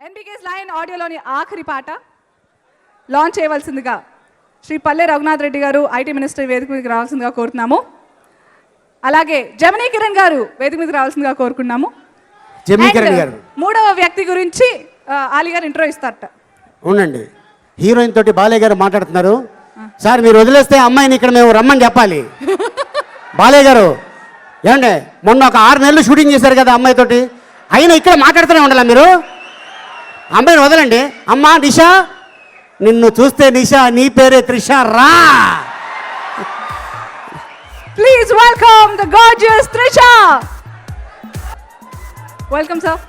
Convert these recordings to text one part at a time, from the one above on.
ఎన్బికేస్ line ఆడియోలోని ఆఖరి పాట launch చేయవలసిందిగా శ్రీ పల్లె రఘునాథ్ రెడ్డి గారు ఐటీ మినిస్టర్ వేదిక మీదకి రావాల్సిందిగా కోరుతున్నాము. అలాగే జమినీ కిరణ్ గారు వేదిక మీదకి రావాల్సిందిగా కోరుకున్నాము. మూడవ వ్యక్తి గురించి ఆలీ గారు ఇంట్రో ఇస్తారట. అవునండి, హీరోయిన్ తోటి బాలయ్య గారు మాట్లాడుతున్నారు. సార్ మీరు వదిలేస్తే అమ్మాయిని ఇక్కడ మేము రమ్మని చెప్పాలి. బాలయ్య గారు ఏమండి, మొన్న ఒక 6 నెలలు షూటింగ్ చేశారు కదా అమ్మాయితోటి, అయినా ఇక్కడ మాట్లాడుతూనే ఉండాలా మీరు? అమ్మాయిని వదలండి. అమ్మా నిషా, నిన్ను చూస్తే నిషా నీ పేరే త్రిష రా. Please welcome the gorgeous Trisha. Welcome sir.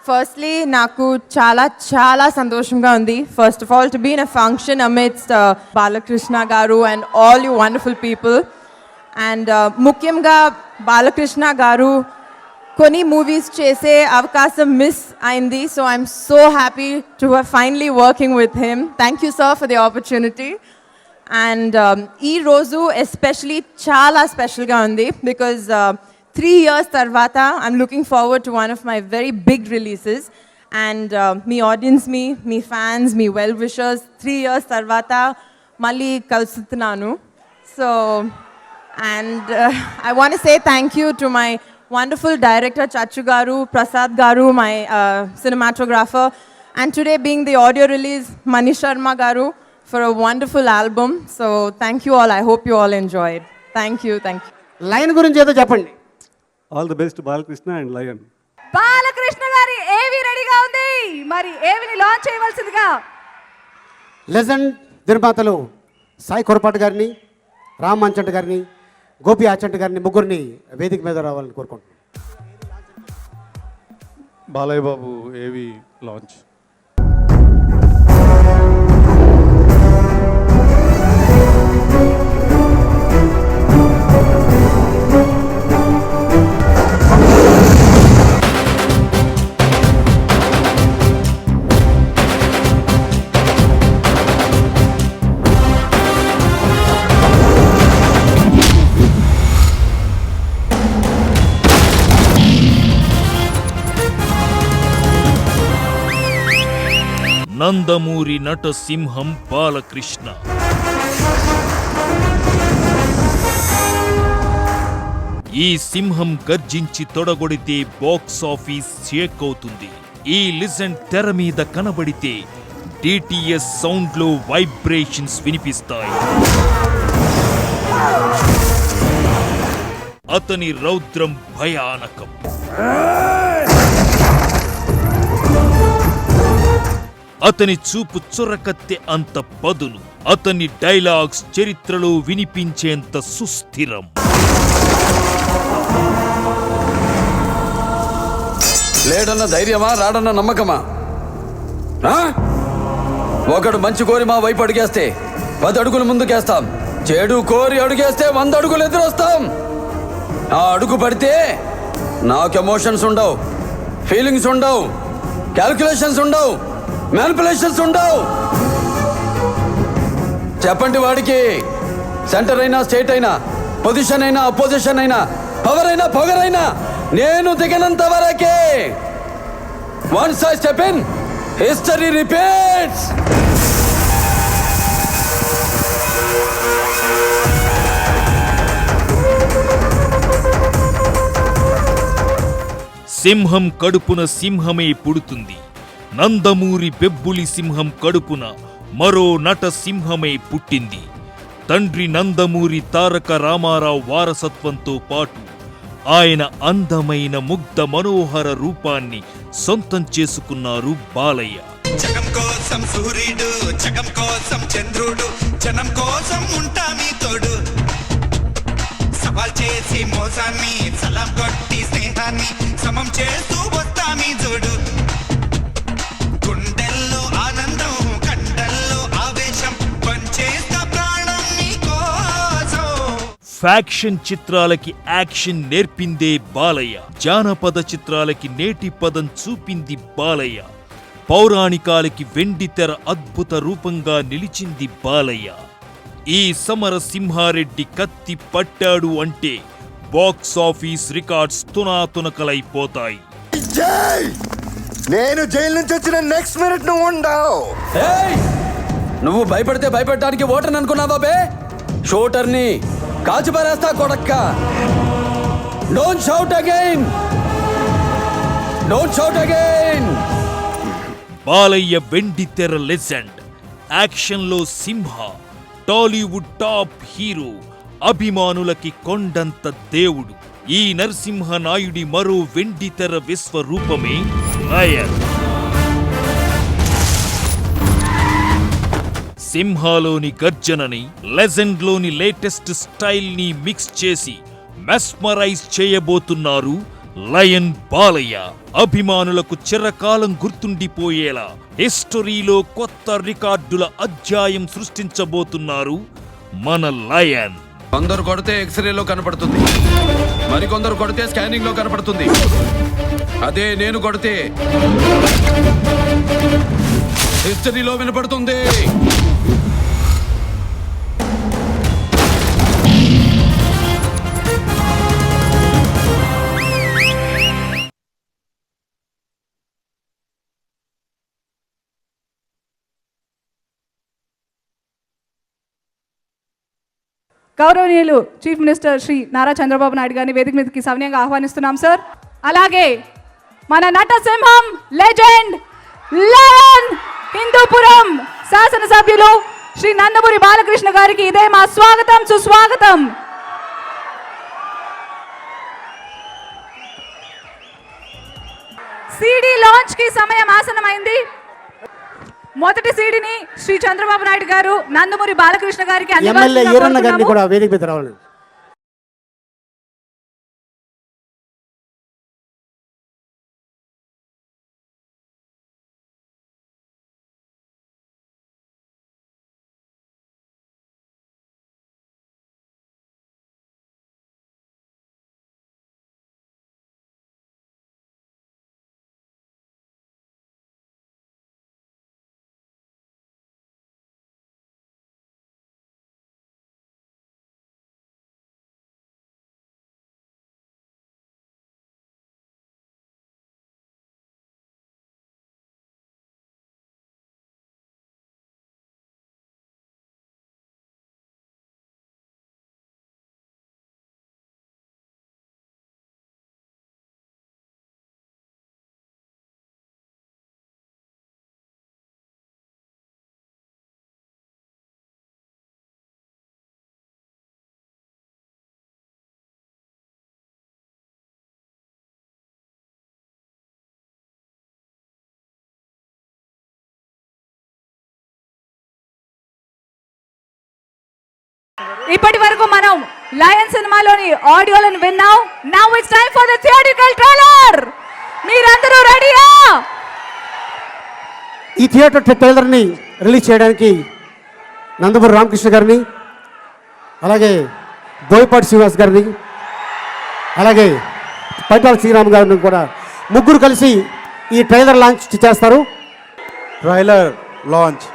Firstly, నాకు చాలా సంతోషంగా ఉంది. First of all, to be in a function amidst Balakrishna garu and all you wonderful people. And ముఖ్యంగా బాలకృష్ణ గారు కొన్ని మూవీస్ చేసే అవకాశం మిస్ అయింది. So I'm so happy to have finally working with him. Thank you sir for the opportunity. And ఈ రోజు especially చాలా స్పెషల్గా ఉంది because 3 years తర్వాత I'm looking forward to one of my very big releases. And me audience, me fans, me well wishers 3 years తర్వాత మళ్ళీ కలుస్తున్నాను. So and I want to say thank you to my wonderful director Chachu garu, Prasad garu, my cinematographer, and today being the audio release Manish Sharma garu for a wonderful album. So thank you all. I hope you all enjoyed. Thank you. Line గురించి ఏదో చెప్పండి. All the best Balakrishna and lion. Balakrishna గారి ఏవి రెడీగా ఉంది, మరి ఏవిని launch చేయవలసిందిగా legend నిర్మాతలు సాయి కొరపాటి గారిని, రామ్ మంచంట్ గారిని, గోపి ఆచంట్ గారిని ముగ్గురిని వేదిక మీద రావాలని కోరుకుంటున్నాను. బాలయ్య బాబు ఏవి లాంచ్. నందమూరి నట సింహం బాలకృష్ణ. ఈ సింహం గర్జించి తొడగొడితే బాక్స్ ఆఫీస్ షేక్ అవుతుంది. ఈ లిజెండ్ తెర మీద కనబడితే డిటిఎస్ సౌండ్ లో వైబ్రేషన్స్ వినిపిస్తాయి. అతని రౌద్రం భయానకం. అతని చూపు చురకత్తె అంత పదును. అతని డైలాగ్స్ చరిత్రలో వినిపించేంత సుస్థిరం. లేడన్న ధైర్యమా, రాడన్న నమ్మకమా? ఒకడు మంచి కోరి మా వైపు అడుగేస్తే 10 అడుగులు ముందుకేస్తాం. చెడు కోరి అడుగేస్తే 100 అడుగులు ఎదురొస్తాం. ఆ అడుగు పడితే నాకు ఎమోషన్స్ ఉండవు, ఫీలింగ్స్ ఉండవు, క్యాల్కులేషన్స్ ఉండవు, మ్యానిపులేషన్స్ ఉండవు. చెప్పండి వాడికి. సెంటర్ అయినా, స్టేట్ అయినా, పొజిషన్ అయినా, అపోజిషన్ అయినా, పవర్ అయినా, పొగరైనా నేను దిగనంత వరకే. Once I step in, history repeats. సింహం కడుపున సింహమే పుడుతుంది. నందమూరి బెబ్బులి సింహం కడుపున మరో నట సింహమే పుట్టింది. తండ్రి నందమూరి తారక రామారావు వారసత్వంతో పాటు ఆయన అందమైన ముగ్ధ మనోహర రూపాన్ని సొంతం చేసుకున్నారు బాలయ్య. జగం కోసం సూర్యుడు, జగం కోసం చంద్రుడు, జనం కోసం ఉంటా మీ తోడు. సవాల్ చేసి మోసాన్ని, సలాం కొట్టి స్నేహాన్ని సమం చేస్తూ వస్తా మీ జోడు. గుండెల్లో ఆనందం, కండల్లో ఆవేశం, పంచేస్తా ప్రాణం నీ కోసం. ఫ్యాక్షన్ చిత్రాలకి యాక్షన్ నేర్పిందే బాలయ్య. జానపద చిత్రాలకి నేటి పదం చూపింది బాలయ్య. పౌరాణికాలకి వెండితెర అద్భుత రూపంగా నిలిచింది బాలయ్య. ఈ సమర సింహారెడ్డి కత్తి పట్టాడు అంటే బాక్స్ ఆఫీస్ రికార్డ్స్ తునాతునకలైపోతాయి. నేను జైలు నుంచి వచ్చిన నెక్స్ట్ మినిట్ నువ్వు ఉండవు. ఏయ్! నువ్వు భయపడితే భయపెట్టడానికి ఓటర్ని అనుకున్నావా బే? షూటర్ని కాల్చి పారేస్తా కొడక్క. Don't shout again, don't shout again. Balayya వెండి తెర లెజెండ్, యాక్షన్లో సింహ, టాలీవుడ్ టాప్ హీరో, అభిమానులకి కొండంత దేవుడు. ఈ నరసింహ నాయుడి మరో వెండి తెర విశ్వరూపమే లయన్. సింహాలోని గర్జనని, లెజెండ్లోని లేటెస్ట్ స్టైల్ ని మిక్స్ చేసి మెస్మరైజ్ చేయబోతున్నారు లయన్ బాలయ్య. అభిమానులకు చిరకాలం గుర్తుండిపోయేలా హిస్టరీలో కొత్త రికార్డుల అధ్యాయం సృష్టించబోతున్నారు మన లయన్. కొందరు కొడితే ఎక్స్రేలో కనపడుతుంది, మరికొందరు కొడితే స్కానింగ్ లో కనపడుతుంది. అదే నేను కొడితే హిస్టరీలో వినపడుతుంది. గౌరవనీయులు చీఫ్ మినిస్టర్ శ్రీ నారా చంద్రబాబు నాయుడు గారిని వేదిక మీదకి సవినయంగా ఆహ్వానిస్తున్నాం సార్. అలాగే మన నటసింహం లెజెండ్ లయన్ హిందూపురం శాసనసభ్యులు శ్రీ నందమూరి బాలకృష్ణ గారికి ఇదే మా స్వాగతం, సుస్వాగతం. సిడి లాంచ్ కి సమయం ఆసనమైంది. మొదటి సీడీని శ్రీ చంద్రబాబు నాయుడు గారు నందమూరి బాలకృష్ణ గారికి ఎమ్మెల్యే ఈరన్న గారిని కూడా వేదిక మీద రావాలి. ఇప్పటి వరకు మనం లయన్ సినిమాలోని ఆడియోలను విన్నాం. Now it's time for the theatrical trailer. మీరందరూ రెడీయా? ఈ థియేటర్ ట్రైలర్ని రిలీజ్ చేయడానికి నందమూరి రామకృష్ణ గారిని, అలాగే బోయపాటి శ్రీనివాస్ గారిని, అలాగే పైటాల శ్రీరామ్ గారిని కూడా ముగ్గురు కలిసి ఈ ట్రైలర్ లాంచ్ చేస్తారు. Trailer launch.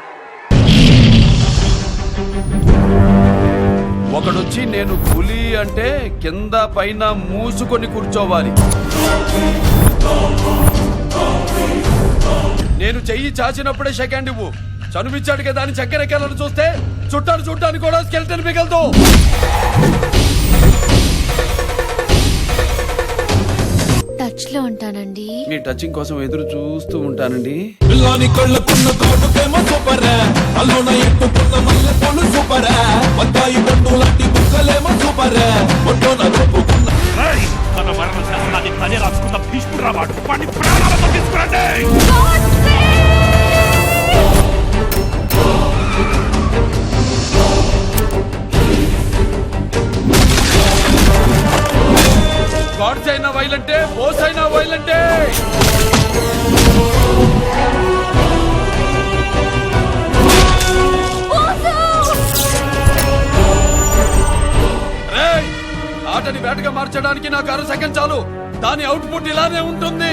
ఒకడొచ్చి నేను పులి అంటే కింద పైన మూసుకొని కూర్చోవాలి. నేను చెయ్యి చాచినప్పుడే సెకండ్ ఇవ్వు. చనువిచ్చాడు కదా అని చక్కెరెక్కాలను చూస్తే చుట్టాలు చూడటానికి కూడా స్కెల్టన్ మిగలదు. టచ్ లో ఉంటానండి. మీ టచింగ్ కోసం ఎదురు చూస్తూ ఉంటానండి. మన మరణ శాసనాన్ని ప్రజే రాసుకున్న భీష్మురావాడు వాడిని ప్రాణాలతో తీసుకురండి. గాడ్స్ అయినా వైలంటే, బోస్ అయినా వైలంటే. ఆటని వేటగా మార్చడానికి నాకు 6 సెకండ్ చాలు. దాని అవుట్పుట్ ఇలానే ఉంటుంది.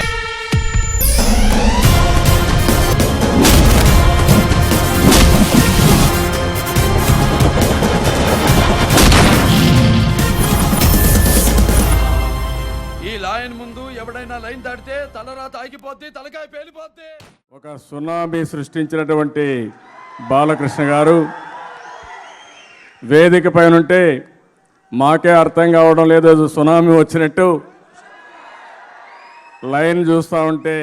లైన్ ముందు ఎవడైనా లైన్ దాటితే తలరాత ఆగిపోద్ది, తలకాయ పేలిపోద్ది. ఒక సునామీ సృష్టించినటువంటి బాలకృష్ణ గారు వేదిక పైన ఉంటే మాకే అర్థం కావడం లేదు, సునామీ వచ్చినట్టు. లైన్ చూస్తూ ఉంటే